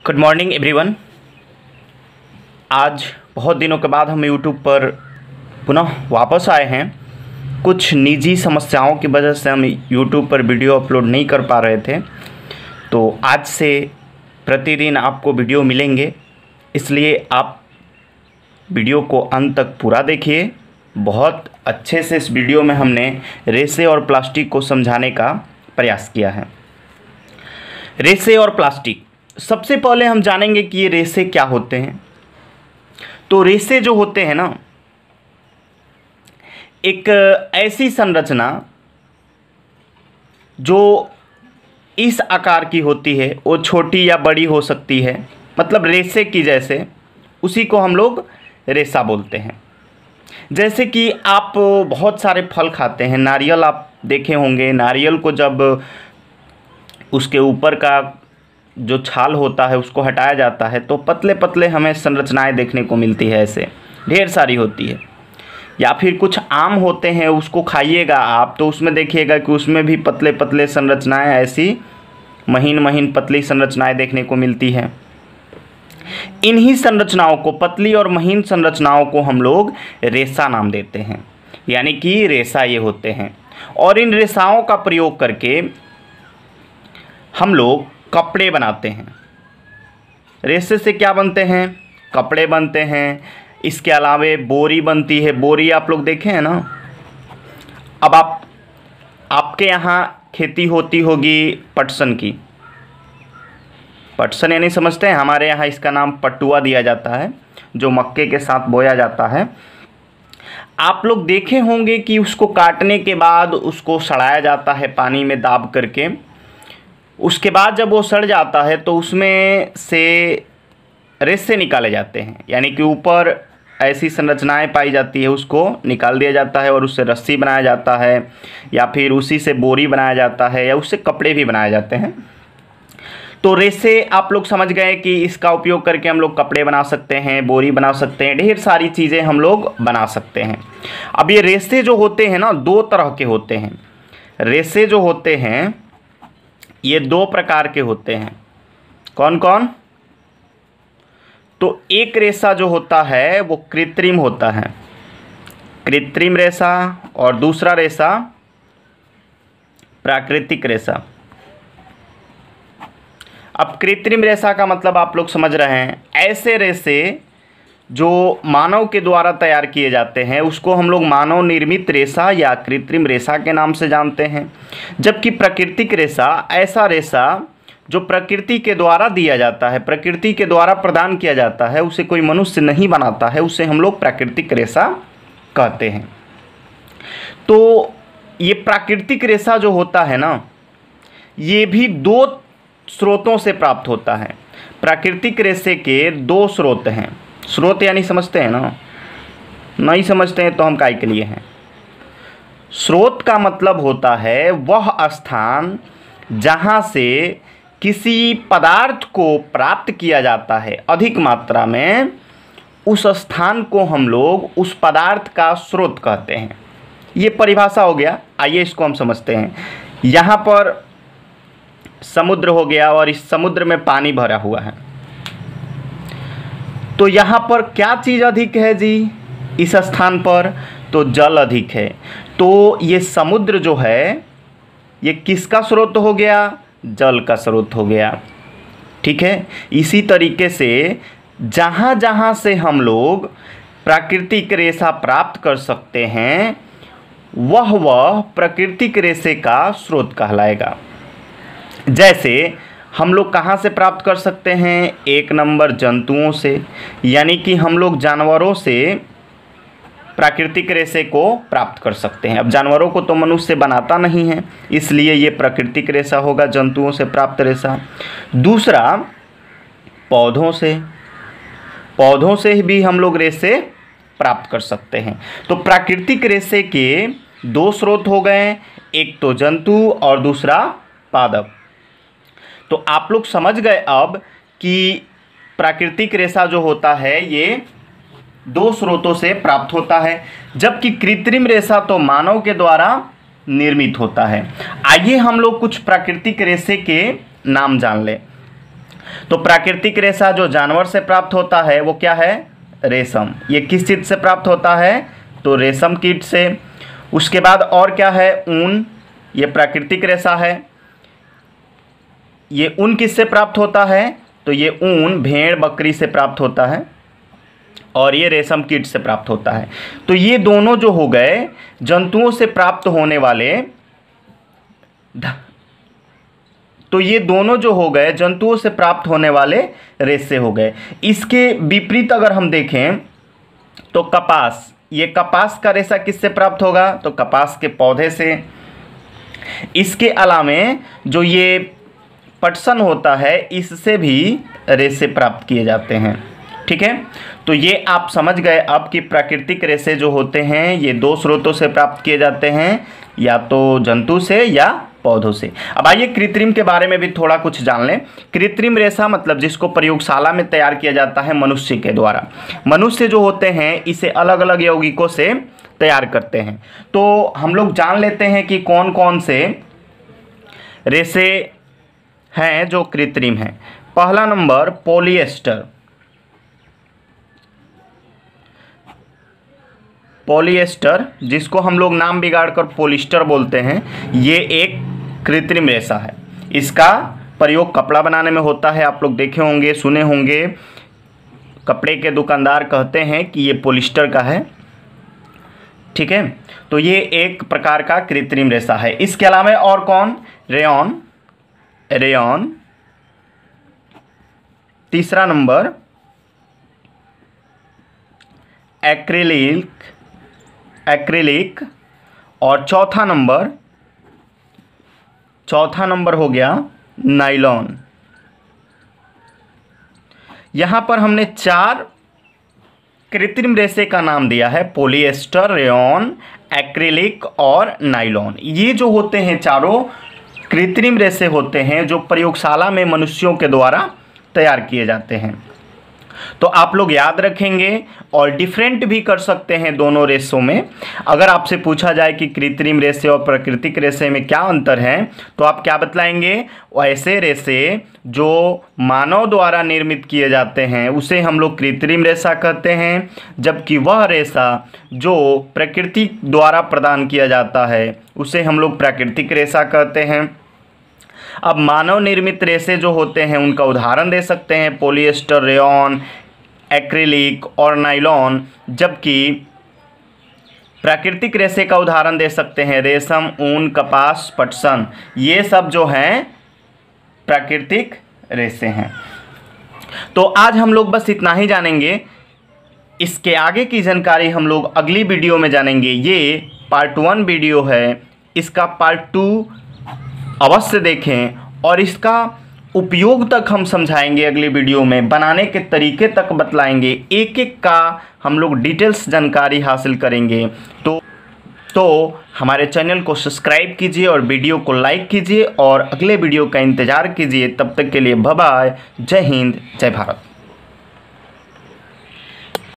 Good morning everyone. आज बहुत दिनों के बाद हम यूट्यूब पर पुनः वापस आए हैं। कुछ निजी समस्याओं की वजह से हम यूट्यूब पर वीडियो अपलोड नहीं कर पा रहे थे, तो आज से प्रतिदिन आपको वीडियो मिलेंगे, इसलिए आप वीडियो को अंत तक पूरा देखिए। बहुत अच्छे से इस वीडियो में हमने रेसे और प्लास्टिक को समझाने का प्रयास किया है। रेसे और प्लास्टिक, सबसे पहले हम जानेंगे कि ये रेसे क्या होते हैं। तो रेसे जो होते हैं ना, एक ऐसी संरचना जो इस आकार की होती है, वो छोटी या बड़ी हो सकती है, मतलब रेसे की जैसे, उसी को हम लोग रेसा बोलते हैं। जैसे कि आप बहुत सारे फल खाते हैं, नारियल आप देखे होंगे। नारियल को जब उसके ऊपर का जो छाल होता है उसको हटाया जाता है तो पतले पतले हमें संरचनाएं देखने को मिलती है, ऐसे ढेर सारी होती है। या फिर कुछ आम होते हैं, उसको खाइएगा आप तो उसमें देखिएगा कि उसमें भी पतले पतले संरचनाएं, ऐसी महीन महीन पतली संरचनाएं देखने को मिलती हैं। इन्हीं संरचनाओं को, पतली और महीन संरचनाओं को हम लोग रेसा नाम देते हैं, यानी कि रेसा ये होते हैं। और इन रेसाओं का प्रयोग करके हम लोग कपड़े बनाते हैं। रेसे से क्या बनते हैं? कपड़े बनते हैं। इसके अलावे बोरी बनती है। बोरी आप लोग देखे हैं ना। अब आपके यहाँ खेती होती होगी पटसन की। पटसन यानी समझते हैं, हमारे यहाँ इसका नाम पटुआ दिया जाता है, जो मक्के के साथ बोया जाता है। आप लोग देखे होंगे कि उसको काटने के बाद उसको सड़ाया जाता है पानी में दाब करके। उसके बाद जब वो सड़ जाता है तो उसमें से रेसे निकाले जाते हैं, यानी कि ऊपर ऐसी संरचनाएं पाई जाती है, उसको निकाल दिया जाता है और उससे रस्सी बनाया जाता है, या फिर उसी से बोरी बनाया जाता है, या उससे कपड़े भी बनाए जाते हैं। तो रेसे आप लोग समझ गए कि इसका उपयोग करके हम लोग कपड़े बना सकते हैं, बोरी बना सकते हैं, ढेर सारी चीज़ें हम लोग बना सकते हैं। अब ये रेसे जो होते हैं ना, दो तरह के होते हैं। रेसे जो होते हैं ये दो प्रकार के होते हैं। कौन कौन? तो एक रेसा जो होता है वो कृत्रिम होता है, कृत्रिम रेसा, और दूसरा रेसा प्राकृतिक रेसा। अब कृत्रिम रेसा का मतलब आप लोग समझ रहे हैं, ऐसे रेसे जो मानव के द्वारा तैयार किए जाते हैं उसको हम लोग मानव निर्मित रेसा या कृत्रिम रेसा के नाम से जानते हैं। जबकि प्राकृतिक रेसा ऐसा रेसा जो प्रकृति के द्वारा दिया जाता है, प्रकृति के द्वारा प्रदान किया जाता है, उसे कोई मनुष्य नहीं बनाता है, उसे हम लोग प्राकृतिक रेसा कहते हैं। तो ये प्राकृतिक रेसा जो होता है ना, ये भी दो स्रोतों से प्राप्त होता है। प्राकृतिक रेसे के दो स्रोत हैं। स्रोत यानी समझते हैं ना? नहीं समझते हैं तो हम काय के लिए हैं। स्रोत का मतलब होता है वह स्थान जहाँ से किसी पदार्थ को प्राप्त किया जाता है अधिक मात्रा में, उस स्थान को हम लोग उस पदार्थ का स्रोत कहते हैं। ये परिभाषा हो गया। आइए इसको हम समझते हैं। यहाँ पर समुद्र हो गया और इस समुद्र में पानी भरा हुआ है, तो यहाँ पर क्या चीज़ अधिक है जी? इस स्थान पर तो जल अधिक है। तो ये समुद्र जो है ये किसका स्रोत हो गया? जल का स्रोत हो गया। ठीक है। इसी तरीके से जहाँ जहाँ से हम लोग प्राकृतिक रेसा प्राप्त कर सकते हैं वह प्राकृतिक रेसे का स्रोत कहलाएगा। जैसे हम लोग कहाँ से प्राप्त कर सकते हैं? एक नंबर जंतुओं से, यानी कि हम लोग जानवरों से प्राकृतिक रेसे को प्राप्त कर सकते हैं। अब जानवरों को तो मनुष्य बनाता नहीं है, इसलिए ये प्राकृतिक रेसा होगा, जंतुओं से प्राप्त रेसा। दूसरा पौधों से, पौधों से भी हम लोग रेसे प्राप्त कर सकते हैं। तो प्राकृतिक रेसे के दो स्रोत हो गए, एक तो जंतु और दूसरा पादप। तो आप लोग समझ गए अब कि प्राकृतिक रेसा जो होता है ये दो स्रोतों से प्राप्त होता है, जबकि कृत्रिम रेसा तो मानव के द्वारा निर्मित होता है। आइए हम लोग कुछ प्राकृतिक रेसे के नाम जान लें। तो प्राकृतिक रेशा जो जानवर से प्राप्त होता है वो क्या है, रेशम। ये किस चीज़ से प्राप्त होता है, तो रेशम कीट से। उसके बाद और क्या है, ऊन, ये प्राकृतिक रेशा है। ये ऊन किससे प्राप्त होता है, तो ये ऊन भेड़ बकरी से प्राप्त होता है और ये रेशम कीट से प्राप्त होता है। तो ये दोनों जो हो गए जंतुओं से प्राप्त होने वाले, तो ये दोनों जो हो गए जंतुओं से प्राप्त होने वाले रेशे हो गए। इसके विपरीत अगर हम देखें तो कपास, ये कपास का रेशा किससे प्राप्त होगा, तो कपास के पौधे से। इसके अलावे जो ये पटसन होता है इससे भी रेशे प्राप्त किए जाते हैं। ठीक है, तो ये आप समझ गए अब कि प्राकृतिक रेशे जो होते हैं ये दो स्रोतों से प्राप्त किए जाते हैं, या तो जंतु से या पौधों से। अब आइए कृत्रिम के बारे में भी थोड़ा कुछ जान लें। कृत्रिम रेशा मतलब जिसको प्रयोगशाला में तैयार किया जाता है मनुष्य के द्वारा। मनुष्य जो होते हैं इसे अलग अलग यौगिकों से तैयार करते हैं। तो हम लोग जान लेते हैं कि कौन कौन से रेशे हैं जो कृत्रिम हैं। पहला नंबर पॉलिएस्टर। पॉलिएस्टर जिसको हम लोग नाम बिगाड़कर पॉलिस्टर बोलते हैं, ये एक कृत्रिम रेशा है। इसका प्रयोग कपड़ा बनाने में होता है। आप लोग देखे होंगे, सुने होंगे, कपड़े के दुकानदार कहते हैं कि ये पॉलिस्टर का है। ठीक है, तो ये एक प्रकार का कृत्रिम रेशा है। इसके अलावा और कौन, रेयॉन, रेयॉन। तीसरा नंबर एक्रिलिक, एक्रिलिक। और चौथा नंबर हो गया नायलॉन। यहां पर हमने 4 कृत्रिम रेशे का नाम दिया है, पॉलिएस्टर, रेयॉन, एक्रिलिक और नायलॉन। ये जो होते हैं चारों कृत्रिम रेशे होते हैं जो प्रयोगशाला में मनुष्यों के द्वारा तैयार किए जाते हैं। तो आप लोग याद रखेंगे और डिफरेंट भी कर सकते हैं दोनों रेशों में। अगर आपसे पूछा जाए कि कृत्रिम रेशे और प्राकृतिक रेशे में क्या अंतर है, तो आप क्या बतलाएंगे, ऐसे रेशे जो मानव द्वारा निर्मित किए जाते हैं उसे हम लोग कृत्रिम रेशा कहते हैं, जबकि वह रेशा जो प्रकृति द्वारा प्रदान किया जाता है उसे हम लोग प्राकृतिक रेशा कहते हैं। अब मानव निर्मित रेशे जो होते हैं उनका उदाहरण दे सकते हैं पॉलिएस्टर, रेयॉन, एक्रिलिक और नायलॉन, जबकि प्राकृतिक रेशे का उदाहरण दे सकते हैं रेशम, ऊन, कपास, पटसन। ये सब जो हैं प्राकृतिक रेशे हैं। तो आज हम लोग बस इतना ही जानेंगे। इसके आगे की जानकारी हम लोग अगली वीडियो में जानेंगे। ये पार्ट 1 वीडियो है, इसका पार्ट 2 अवश्य देखें और इसका उपयोग तक हम समझाएंगे अगली वीडियो में, बनाने के तरीके तक बतलाएंगे, एक एक का हम लोग डिटेल्स जानकारी हासिल करेंगे। तो हमारे चैनल को सब्सक्राइब कीजिए और वीडियो को लाइक कीजिए और अगले वीडियो का इंतज़ार कीजिए। तब तक के लिए बाय बाय, जय हिंद, जय भारत।